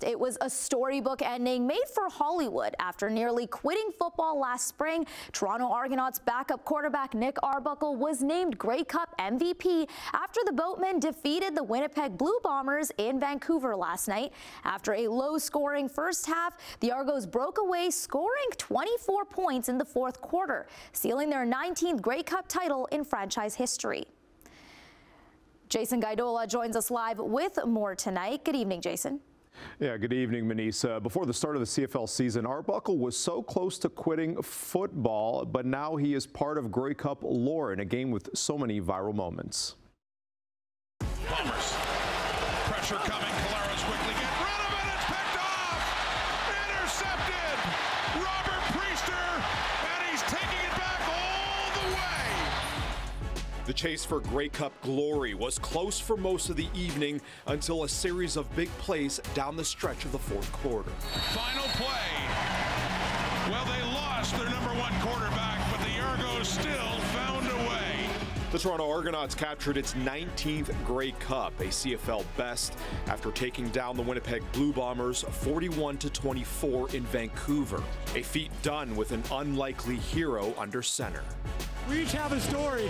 It was a storybook ending made for Hollywood. After nearly quitting football last spring, Toronto Argonauts backup quarterback Nick Arbuckle was named Grey Cup MVP after the Boatmen defeated the Winnipeg Blue Bombers in Vancouver last night. After a low-scoring first half, the Argos broke away, scoring 24 points in the fourth quarter, sealing their 19th Grey Cup title in franchise history. Jason Gaidola joins us live with more tonight. Good evening, Jason. Yeah, good evening, Manisa. Before the start of the CFL season, Arbuckle was so close to quitting football, but now he is part of Grey Cup lore in a game with so many viral moments. Bombers. Pressure coming. Caleros quickly get rid of it. It's picked off. Intercepted. Robert Priester, and he's taking it back all the way. The chase for Grey Cup glory was close for most of the evening until a series of big plays down the stretch of the fourth quarter. Final play. Well, they lost their number one quarterback, but the Argos still found a way. The Toronto Argonauts captured its 19th Grey Cup, a CFL best, after taking down the Winnipeg Blue Bombers 41-24 in Vancouver. A feat done with an unlikely hero under center. We each have a story,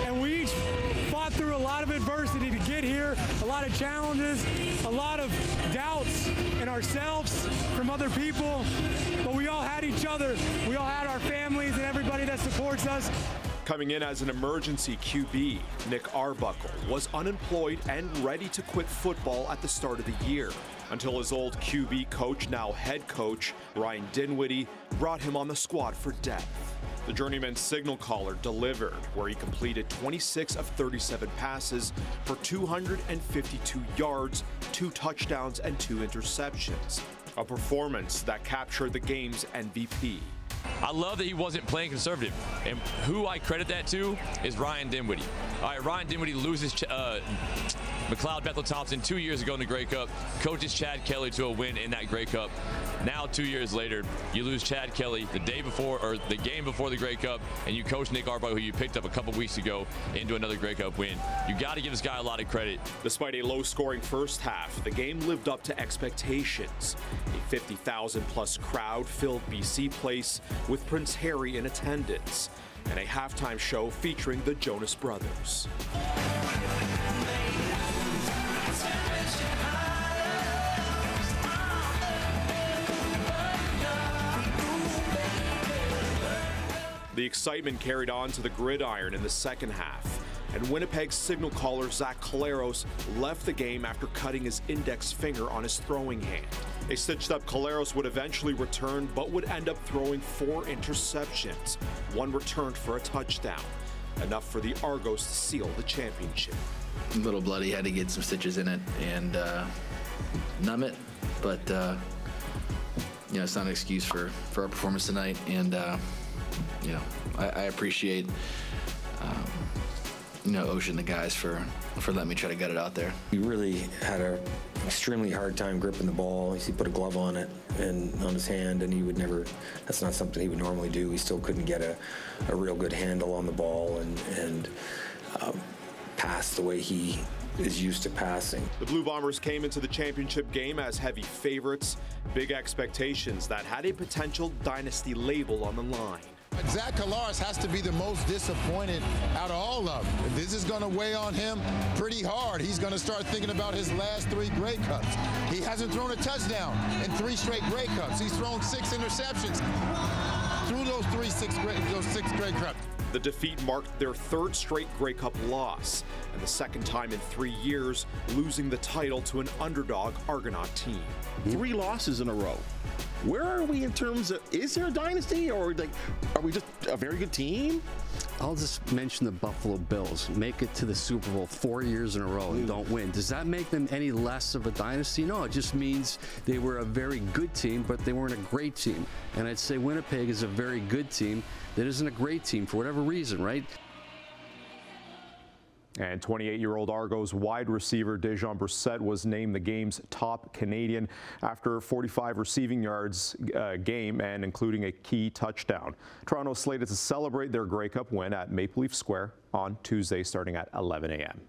and we each fought through a lot of adversity to get here, a lot of challenges, a lot of doubts in ourselves from other people, but we all had each other. We all had our families and everybody that supports us. Coming in as an emergency QB, Nick Arbuckle was unemployed and ready to quit football at the start of the year, until his old QB coach, now head coach, Ryan Dinwiddie, brought him on the squad for depth. The journeyman signal caller delivered, where he completed 26 of 37 passes for 252 yards, 2 touchdowns, and 2 interceptions. A performance that captured the game's MVP. I love that he wasn't playing conservative, and who I credit that to is Ryan Dinwiddie. All right, Ryan Dinwiddie loses McLeod Bethel Thompson 2 years ago in the Grey Cup, coaches Chad Kelly to a win in that Grey Cup. Now 2 years later, you lose Chad Kelly the day before, or the game before the Grey Cup, and you coach Nick Arbuckle, who you picked up a couple weeks ago, into another Grey Cup win. You got to give this guy a lot of credit. Despite a low-scoring first half, the game lived up to expectations. A 50,000-plus crowd filled BC Place with Prince Harry in attendance, and a halftime show featuring the Jonas Brothers. The excitement carried on to the gridiron in the second half, and Winnipeg's signal caller Zach Caleros left the game after cutting his index finger on his throwing hand. A stitched-up Caleros would eventually return, but would end up throwing 4 interceptions, 1 returned for a touchdown, enough for the Argos to seal the championship. A little bloody, had to get some stitches in it and numb it, but you know, it's not an excuse for our performance tonight, and you know, I appreciate you know, Ocean, the guys, for letting me try to get it out there. We really had an extremely hard time gripping the ball. He put a glove on it and on his hand, and he would never, that's not something he would normally do. He still couldn't get a real good handle on the ball and pass the way he is used to passing. The Blue Bombers came into the championship game as heavy favorites, big expectations that had a potential dynasty label on the line. Zach Caleros has to be the most disappointed out of all of them. This is going to weigh on him pretty hard. He's going to start thinking about his last 3 Grey Cups. He hasn't thrown a touchdown in 3 straight Grey Cups. He's thrown 6 interceptions through those 6 Grey Cups. The defeat marked their 3rd straight Grey Cup loss, and the 2nd time in 3 years losing the title to an underdog Argonaut team. 3 losses in a row. Where are we in terms of, is there a dynasty, or like, are we just a very good team? I'll just mention the Buffalo Bills. Make it to the Super Bowl 4 years in a row and don't win. Does that make them any less of a dynasty? No, it just means they were a very good team, but they weren't a great team. And I'd say Winnipeg is a very good team that isn't a great team for whatever reason, right? And 28-year-old Argos wide receiver Dejon Brissett was named the game's top Canadian after 45 receiving yards game and including a key touchdown. Toronto slated to celebrate their Grey Cup win at Maple Leaf Square on Tuesday starting at 11 a.m.